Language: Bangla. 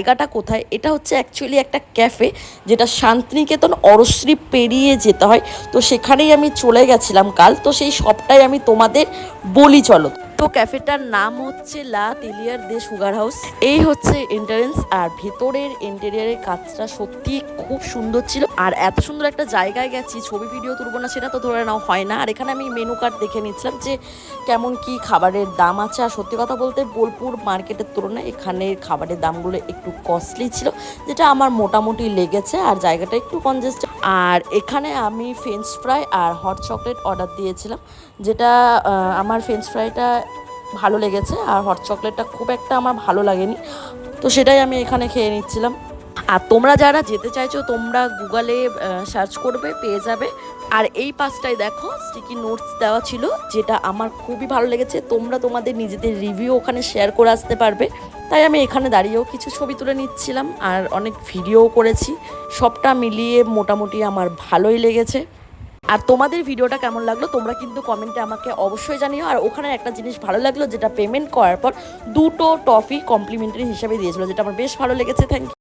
জায়গাটা কোথায়, এটা হচ্ছে অ্যাকচুয়ালি একটা ক্যাফে, যেটা শান্তিনিকেতন অরশ্রী পেরিয়ে যেতে হয়। তো সেখানেই আমি চলে গেছিলাম কাল, তো সেই সবটাই আমি তোমাদের বলি চলো। তো ক্যাফেটার নাম হচ্ছে লা তেলিয়ার দে সুগার হাউস। এই হচ্ছে এন্ট্রান্স, আর ভেতরের ইন্টেরিয়ারের কাজটা সত্যি খুব সুন্দর ছিল। আর এত সুন্দর একটা জায়গায় গেছি, ছবি ভিডিও তুলবো না সেটা তো ধরে নাও হয় না। আর এখানে আমি মেনু কার্ড দেখে নিচ্ছিলাম যে কেমন কি খাবারের দাম আছে। আর সত্যি কথা বলতে বোলপুর মার্কেটের তুলনায় এখানের খাবারের দামগুলো একটু কস্টলি ছিল, যেটা আমার মোটামুটি লেগেছে। আর জায়গাটা একটু কনজেস্টেড। আর এখানে আমি ফ্রেঞ্চ ফ্রাই আর হট চকলেট অর্ডার দিয়েছিলাম, যেটা আমার ফ্রেঞ্চ ফ্রাইটা ভালো লেগেছে আর হট চকলেটটা খুব একটা আমার ভালো লাগেনি। তো সেটাই আমি এখানে খেয়ে নিচ্ছিলাম। আর তোমরা যারা যেতে চাইছো তোমরা গুগলে সার্চ করবে, পেয়ে যাবে। আর এই পাশটায় দেখো স্টিকি নোটস দেওয়া ছিল, যেটা আমার খুবই ভালো লেগেছে। তোমরা তোমাদের নিজেদের রিভিউ ওখানে শেয়ার করে আসতে পারবে। তাই আমি এখানে দাঁড়িয়েও কিছু ছবি তুলে নিচ্ছিলাম আর অনেক ভিডিও করেছি। সবটা মিলিয়ে মোটামুটি আমার ভালোই লেগেছে। আর তোমাদের ভিডিওটা কেমন লাগলো তোমরা কিন্তু কমেন্টে আমাকে অবশ্যই জানিও। আর ওখানে একটা জিনিস ভালো লাগলো, যেটা পেমেন্ট করার পর 2টো টফি কমপ্লিমেন্টারি হিসাবে দিয়েছিল, যেটা আমার বেশ ভালো লেগেছে। Thank you.